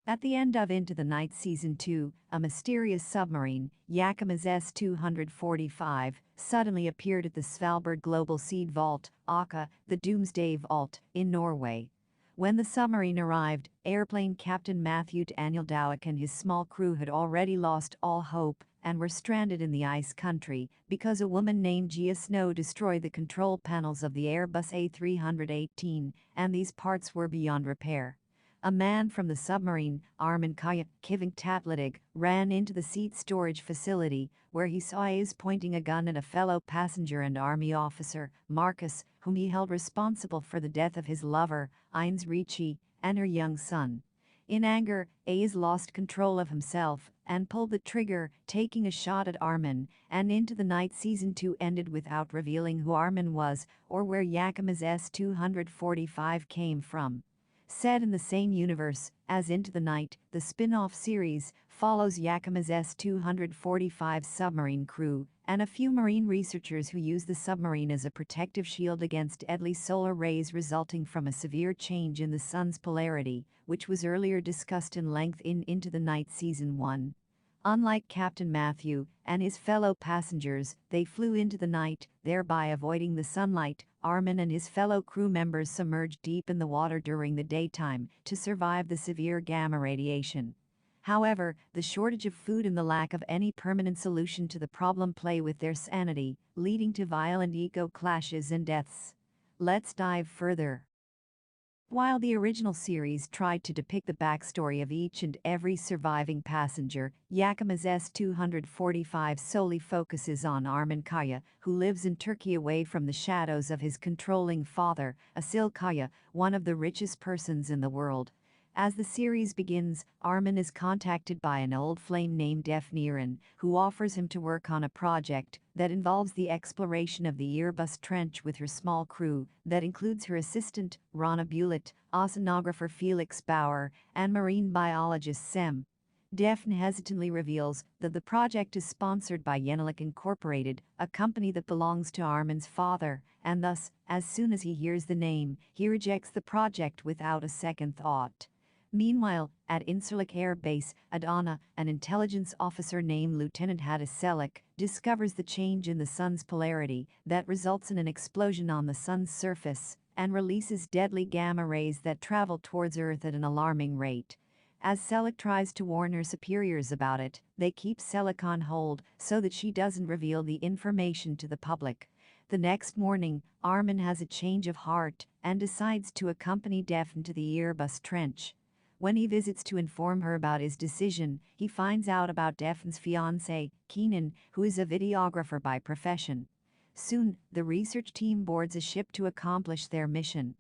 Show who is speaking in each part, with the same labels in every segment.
Speaker 1: At the end of Into the Night Season 2, a mysterious submarine, Yakamoz S-245, suddenly appeared at the Svalbard Global Seed Vault, aka the Doomsday Vault, in Norway. When the submarine arrived, airplane captain Matthew Daniel Dowek and his small crew had already lost all hope and were stranded in the ice country because a woman named Gia Snow destroyed the control panels of the Airbus A318, and these parts were beyond repair. A man from the submarine, Arman Kiving Tatladig, ran into the seat storage facility, where he saw Ace pointing a gun at a fellow passenger and army officer, Marcus, whom he held responsible for the death of his lover, Ines Ricci, and her young son. In anger, Ace lost control of himself and pulled the trigger, taking a shot at Arman, and Into the Night Season 2 ended without revealing who Arman was or where Yakamoz S-245 came from. Set in the same universe as Into the Night, the spin-off series follows Yakamoz S-245's submarine crew and a few marine researchers who use the submarine as a protective shield against deadly solar rays resulting from a severe change in the sun's polarity, which was earlier discussed in length in Into the Night Season 1. Unlike Captain Matthew and his fellow passengers, they flew into the night, thereby avoiding the sunlight. Arman and his fellow crew members submerged deep in the water during the daytime to survive the severe gamma radiation. However, the shortage of food and the lack of any permanent solution to the problem play with their sanity, leading to violent ego clashes and deaths. Let's dive further. While the original series tried to depict the backstory of each and every surviving passenger, Yakamoz S-245 solely focuses on Arman Kaya, who lives in Turkey away from the shadows of his controlling father, Asil Kaya, one of the richest persons in the world. As the series begins, Arman is contacted by an old flame named Defne, who offers him to work on a project that involves the exploration of the Airbus Trench with her small crew, that includes her assistant, Rana Bullitt, oceanographer Felix Bauer, and marine biologist Sem. Defne hesitantly reveals that the project is sponsored by Yenalik Incorporated, a company that belongs to Arman's father, and thus, as soon as he hears the name, he rejects the project without a second thought. Meanwhile, at Incirlik Air Base, Adana, an intelligence officer named Lieutenant Hadis Selik, discovers the change in the sun's polarity that results in an explosion on the sun's surface and releases deadly gamma rays that travel towards Earth at an alarming rate. As Selik tries to warn her superiors about it, they keep Selik on hold so that she doesn't reveal the information to the public. The next morning, Arman has a change of heart and decides to accompany Defne to the Airbus Trench. When he visits to inform her about his decision, he finds out about Defne's fiancé, Kenan, who is a videographer by profession. Soon, the research team boards a ship to accomplish their mission.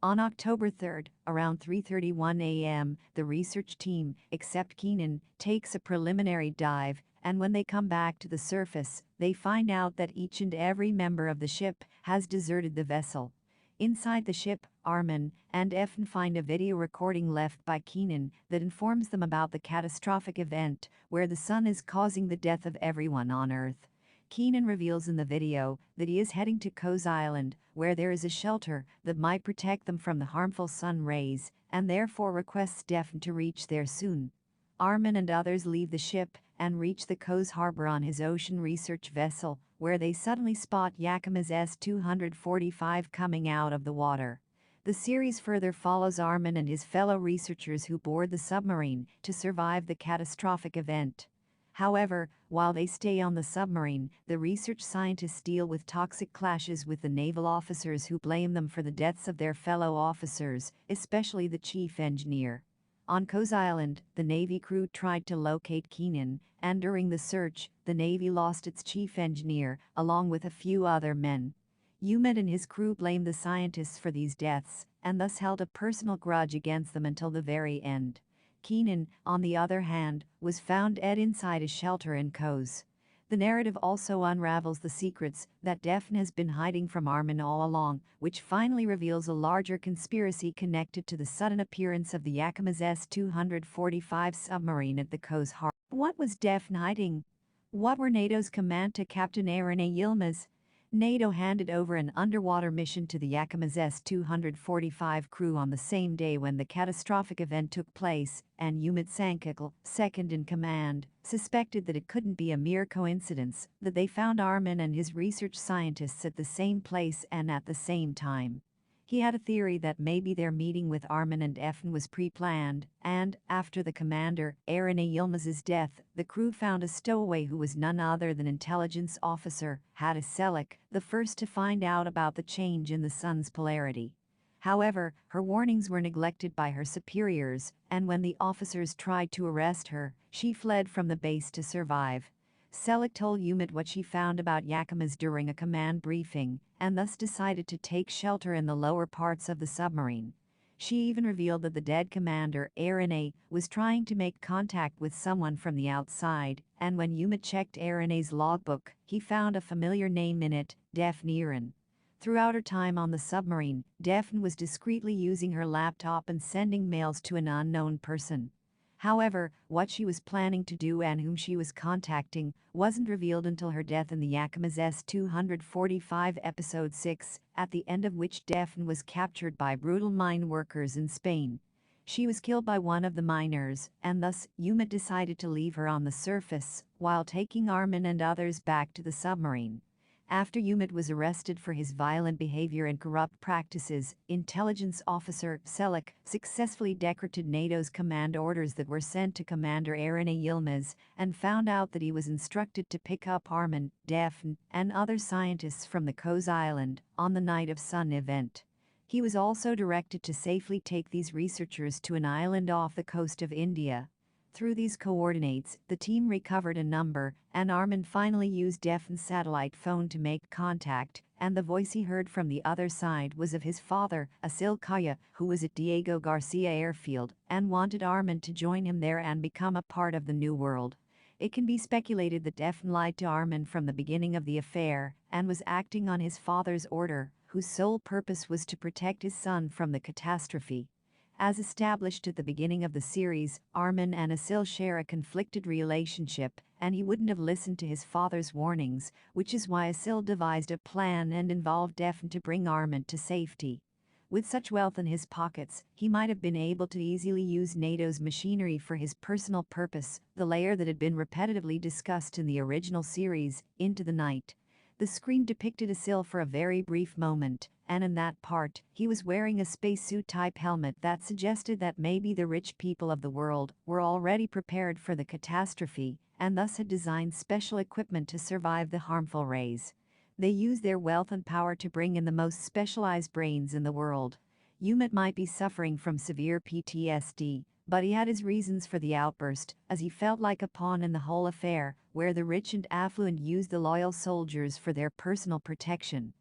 Speaker 1: On October 3, around 3:31 a.m., the research team, except Kenan, takes a preliminary dive, and when they come back to the surface, they find out that each and every member of the ship has deserted the vessel. Inside the ship, Arman and Defne find a video recording left by Kenan that informs them about the catastrophic event where the sun is causing the death of everyone on Earth. Kenan reveals in the video that he is heading to Koz Island, where there is a shelter that might protect them from the harmful sun rays, and therefore requests Defne to reach there soon. Arman and others leave the ship and reach the Koz harbor on his ocean research vessel, where they suddenly spot Yakamoz S-245 coming out of the water. The series further follows Arman and his fellow researchers who board the submarine to survive the catastrophic event. However, while they stay on the submarine, the research scientists deal with toxic clashes with the naval officers who blame them for the deaths of their fellow officers, especially the chief engineer. On Koz Island, the Navy crew tried to locate Kenan, and during the search, the Navy lost its chief engineer, along with a few other men. Umut and his crew blamed the scientists for these deaths, and thus held a personal grudge against them until the very end. Kenan, on the other hand, was found dead inside a shelter in Koz. The narrative also unravels the secrets that Defne has been hiding from Arman all along, which finally reveals a larger conspiracy connected to the sudden appearance of the Yakamoz S-245 submarine at the Koz harbor. What was Defne hiding? What were NATO's command to Captain Erenay Yilmaz? NATO handed over an underwater mission to the Yakamoz S-245 crew on the same day when the catastrophic event took place, and Umut Sankakal, second in command, suspected that it couldn't be a mere coincidence that they found Arman and his research scientists at the same place and at the same time. He had a theory that maybe their meeting with Arman and Defne was pre-planned, and, after the commander, Erenay Yilmaz's death, the crew found a stowaway who was none other than intelligence officer Hadi Selik, the first to find out about the change in the sun's polarity. However, her warnings were neglected by her superiors, and when the officers tried to arrest her, she fled from the base to survive. Selik told Umut what she found about Yakamoz during a command briefing, and thus decided to take shelter in the lower parts of the submarine. She even revealed that the dead commander, Erenay, was trying to make contact with someone from the outside, and when Umut checked Erenay's logbook, he found a familiar name in it, Defne. Throughout her time on the submarine, Defne was discreetly using her laptop and sending mails to an unknown person. However, what she was planning to do and whom she was contacting wasn't revealed until her death in the Yakamoz S-245 Episode 6, at the end of which Defne was captured by brutal mine workers in Spain. She was killed by one of the miners, and thus Umut decided to leave her on the surface, while taking Arman and others back to the submarine. After Umut was arrested for his violent behavior and corrupt practices, intelligence officer Selik successfully decrypted NATO's command orders that were sent to Commander Erenay Yilmaz and found out that he was instructed to pick up Arman, Defne, and other scientists from the Koz Island on the Night of Sun event. He was also directed to safely take these researchers to an island off the coast of India. Through these coordinates, the team recovered a number, and Arman finally used Defne's satellite phone to make contact, and the voice he heard from the other side was of his father, Asil Kaya, who was at Diego Garcia Airfield, and wanted Arman to join him there and become a part of the new world. It can be speculated that Defne lied to Arman from the beginning of the affair, and was acting on his father's order, whose sole purpose was to protect his son from the catastrophe. As established at the beginning of the series, Arman and Asil share a conflicted relationship, and he wouldn't have listened to his father's warnings, which is why Asil devised a plan and involved Defne to bring Arman to safety. With such wealth in his pockets, he might have been able to easily use NATO's machinery for his personal purpose, the layer that had been repetitively discussed in the original series, Into the Night. The screen depicted Asil for a very brief moment, and in that part, he was wearing a spacesuit-type helmet that suggested that maybe the rich people of the world were already prepared for the catastrophe, and thus had designed special equipment to survive the harmful rays. They used their wealth and power to bring in the most specialized brains in the world. Umut might be suffering from severe PTSD, but he had his reasons for the outburst, as he felt like a pawn in the whole affair, where the rich and affluent used the loyal soldiers for their personal protection.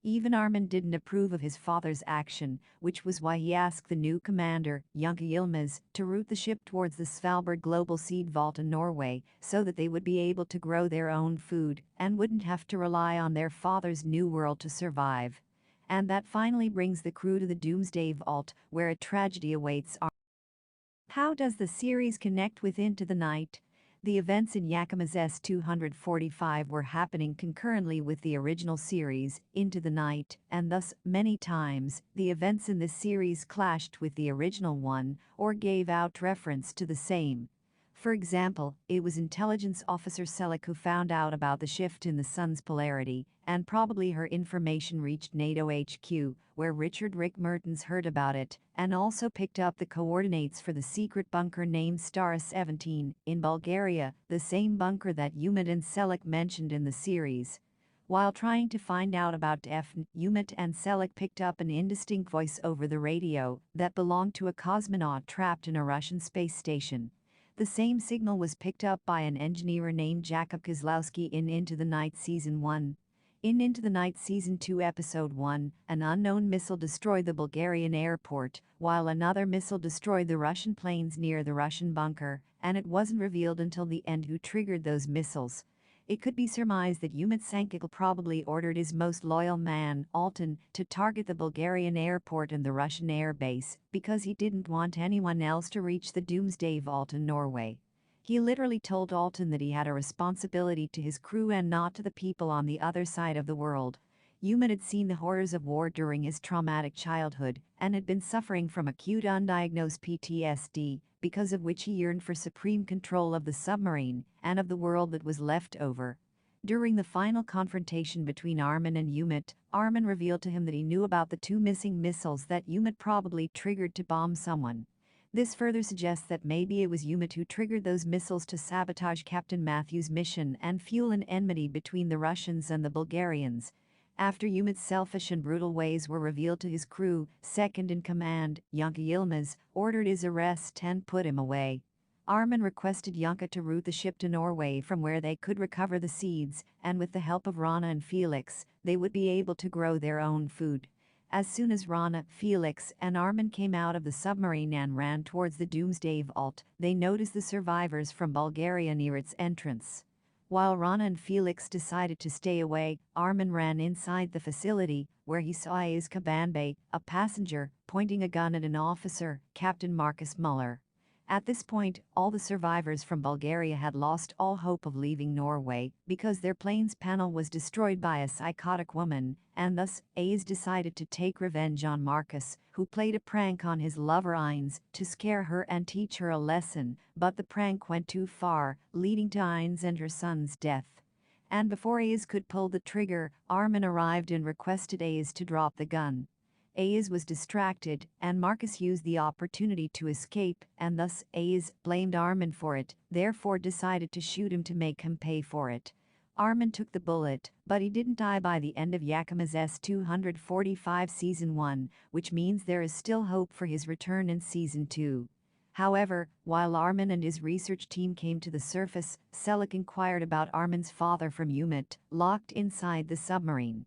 Speaker 1: Even Arman didn't approve of his father's action, which was why he asked the new commander, Yilmaz, to route the ship towards the Svalbard Global Seed Vault in Norway, so that they would be able to grow their own food, and wouldn't have to rely on their father's new world to survive. And that finally brings the crew to the Doomsday Vault, where a tragedy awaits Arman. How does the series connect with Into the Night? The events in Yakamoz S-245 were happening concurrently with the original series, Into the Night, and thus, many times, the events in this series clashed with the original one, or gave out reference to the same. For example, it was intelligence officer Selik who found out about the shift in the sun's polarity, and probably her information reached NATO HQ, where Richard Rick Mertens heard about it, and also picked up the coordinates for the secret bunker named Star 17, in Bulgaria, the same bunker that Umut and Selik mentioned in the series. While trying to find out about Defne, Umut and Selik picked up an indistinct voice over the radio that belonged to a cosmonaut trapped in a Russian space station. The same signal was picked up by an engineer named Jakub Kozlowski in Into the Night Season 1. In Into the Night Season 2 Episode 1, an unknown missile destroyed the Bulgarian airport, while another missile destroyed the Russian planes near the Russian bunker, and it wasn't revealed until the end who triggered those missiles. It could be surmised that Umut Sankakal probably ordered his most loyal man, Altan, to target the Bulgarian airport and the Russian airbase, because he didn't want anyone else to reach the Doomsday Vault in Norway. He literally told Altan that he had a responsibility to his crew and not to the people on the other side of the world. Umut had seen the horrors of war during his traumatic childhood and had been suffering from acute undiagnosed PTSD, because of which he yearned for supreme control of the submarine and of the world that was left over. During the final confrontation between Arman and Umut, Arman revealed to him that he knew about the 2 missing missiles that Umut probably triggered to bomb someone. This further suggests that maybe it was Umut who triggered those missiles to sabotage Captain Matthew's mission and fuel an enmity between the Russians and the Bulgarians. After Umut's selfish and brutal ways were revealed to his crew, second in command, Yilmaz, ordered his arrest and put him away. Arman requested Yonka to route the ship to Norway from where they could recover the seeds, and with the help of Rana and Felix, they would be able to grow their own food. As soon as Rana, Felix, and Arman came out of the submarine and ran towards the Doomsday Vault, they noticed the survivors from Bulgaria near its entrance. While Rana and Felix decided to stay away, Arman ran inside the facility, where he saw Ace Kabanbe, a passenger, pointing a gun at an officer, Captain Marcus Muller. At this point, all the survivors from Bulgaria had lost all hope of leaving Norway because their plane's panel was destroyed by a psychotic woman, and thus Ace decided to take revenge on Marcus, who played a prank on his lover Ines to scare her and teach her a lesson, but the prank went too far, leading to Ines and her son's death. And before Ace could pull the trigger, Arman arrived and requested Ace to drop the gun. Ace was distracted, and Marcus used the opportunity to escape, and thus Ace blamed Arman for it, therefore decided to shoot him to make him pay for it. Arman took the bullet, but he didn't die by the end of Yakamoz S-245 Season 1, which means there is still hope for his return in Season 2. However, while Arman and his research team came to the surface, Selleck inquired about Arman's father from Umut, locked inside the submarine.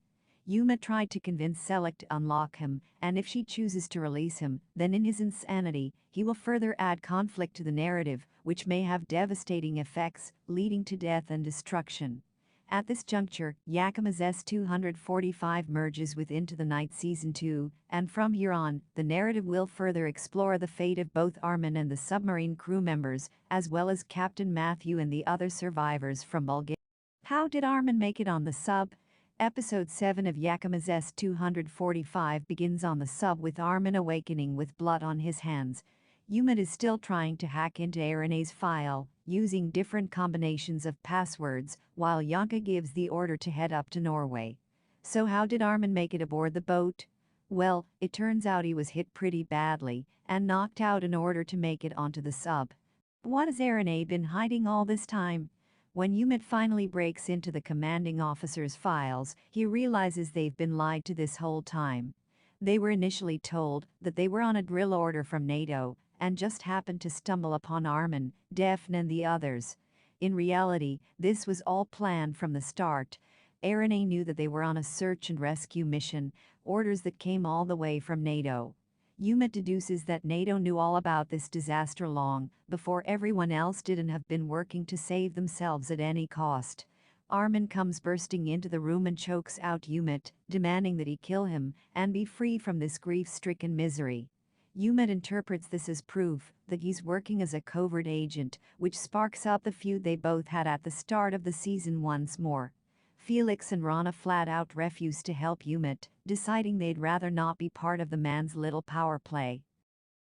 Speaker 1: Umut tried to convince Selleck to unlock him, and if she chooses to release him, then in his insanity, he will further add conflict to the narrative, which may have devastating effects, leading to death and destruction. At this juncture, Yakamoz S-245 merges with Into the Night Season 2, and from here on, the narrative will further explore the fate of both Arman and the submarine crew members, as well as Captain Matthew and the other survivors from Bulgaria. How did Arman make it on the sub? Episode 7 of Yakamoz S-245 begins on the sub with Arman awakening with blood on his hands. Umut is still trying to hack into Erenay's file, using different combinations of passwords, while Yonka gives the order to head up to Norway. So how did Arman make it aboard the boat? Well, it turns out he was hit pretty badly, and knocked out in order to make it onto the sub. What has Erenay been hiding all this time? When Umut finally breaks into the commanding officer's files, he realizes they've been lied to this whole time. They were initially told that they were on a drill order from NATO, and just happened to stumble upon Arman, Defne and the others. In reality, this was all planned from the start. Erenay knew that they were on a search and rescue mission, orders that came all the way from NATO. Umut deduces that NATO knew all about this disaster long before everyone else did and have been working to save themselves at any cost. Arman comes bursting into the room and chokes out Umut, demanding that he kill him and be free from this grief-stricken misery. Umut interprets this as proof that he's working as a covert agent, which sparks up the feud they both had at the start of the season once more. Felix and Rana flat out refuse to help Umut, deciding they'd rather not be part of the man's little power play.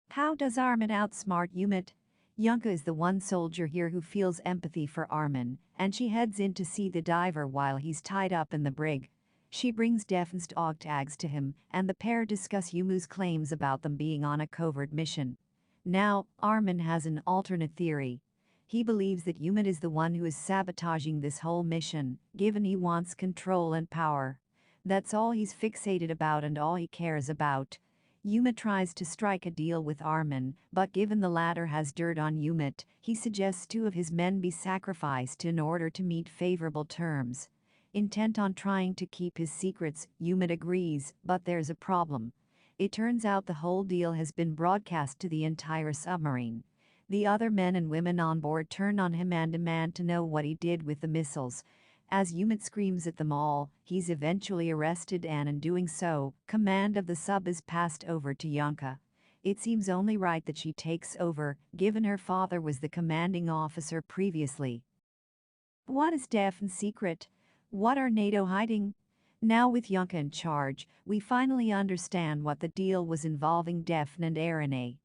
Speaker 1: How does Arman outsmart Umut? Yonka is the one soldier here who feels empathy for Arman, and she heads in to see the diver while he's tied up in the brig. She brings Defne's dog tags to him, and the pair discuss Yumu's claims about them being on a covert mission. Now, Arman has an alternate theory. He believes that Umut is the one who is sabotaging this whole mission, given he wants control and power. That's all he's fixated about and all he cares about. Umut tries to strike a deal with Arman, but given the latter has dirt on Umut, he suggests 2 of his men be sacrificed in order to meet favorable terms. Intent on trying to keep his secrets, Umut agrees, but there's a problem. It turns out the whole deal has been broadcast to the entire submarine. The other men and women on board turn on him and demand to know what he did with the missiles. As Umut screams at them all, he's eventually arrested and in doing so, command of the sub is passed over to Yonka. It seems only right that she takes over, given her father was the commanding officer previously. What is Defne's secret? What are NATO hiding? Now with Yunka in charge, we finally understand what the deal was involving Defne and Erenay.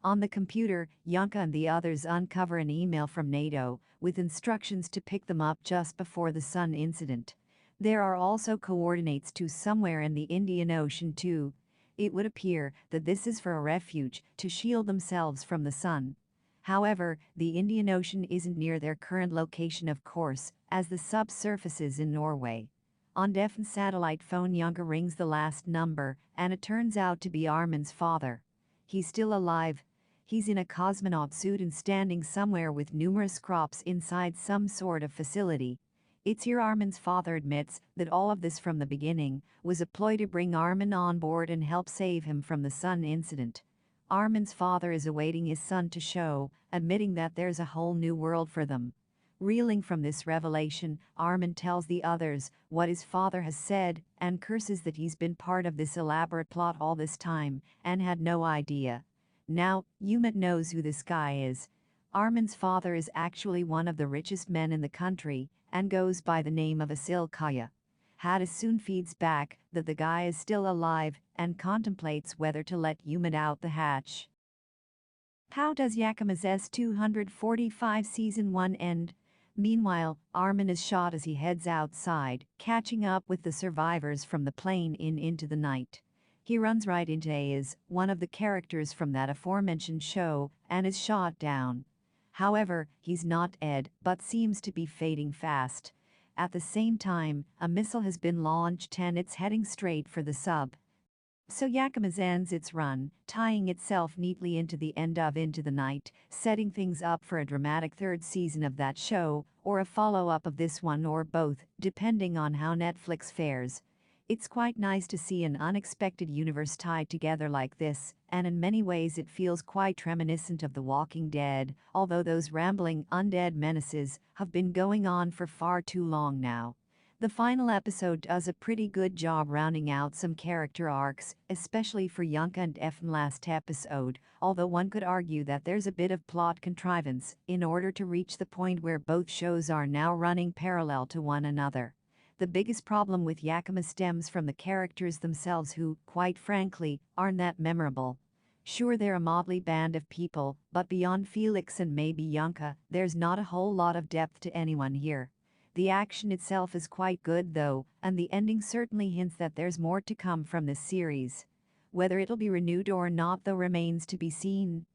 Speaker 1: On the computer, Yunka and the others uncover an email from NATO with instructions to pick them up just before the sun incident. There are also coordinates to somewhere in the Indian Ocean too. It would appear that this is for a refuge to shield themselves from the sun. However, the Indian Ocean isn't near their current location, of course, as the subsurface is in Norway. On Defne's satellite phone, Yunka rings the last number, and it turns out to be Arman's father. He's still alive. He's in a cosmonaut suit and standing somewhere with numerous crops inside some sort of facility. It's here Arman's father admits that all of this from the beginning was a ploy to bring Arman on board and help save him from the sun incident. Arman's father is awaiting his son to show, admitting that there's a whole new world for them. Reeling from this revelation, Arman tells the others what his father has said and curses that he's been part of this elaborate plot all this time and had no idea. Now, Umut knows who this guy is. Arman's father is actually one of the richest men in the country and goes by the name of Asil Kaya. Hadis soon feeds back that the guy is still alive and contemplates whether to let Umut out the hatch. How does Yakamoz S-245 Season 1 end? Meanwhile, Arman is shot as he heads outside, catching up with the survivors from the plane into the night. He runs right into Ayaz, one of the characters from that aforementioned show, and is shot down. However, he's not dead, but seems to be fading fast. At the same time, a missile has been launched and it's heading straight for the sub. So Yakamoz ends its run, tying itself neatly into the end of Into the Night, setting things up for a dramatic third season of that show, or a follow-up of this one, or both, depending on how Netflix fares. It's quite nice to see an unexpected universe tied together like this, and in many ways it feels quite reminiscent of The Walking Dead, although those rambling undead menaces have been going on for far too long now. The final episode does a pretty good job rounding out some character arcs, especially for Yunka and Defne last episode, although one could argue that there's a bit of plot contrivance in order to reach the point where both shows are now running parallel to one another. The biggest problem with Yakamoz stems from the characters themselves who, quite frankly, aren't that memorable. Sure, they're a motley band of people, but beyond Felix and maybe Yunka, there's not a whole lot of depth to anyone here. The action itself is quite good though, and the ending certainly hints that there's more to come from this series. Whether it'll be renewed or not though remains to be seen.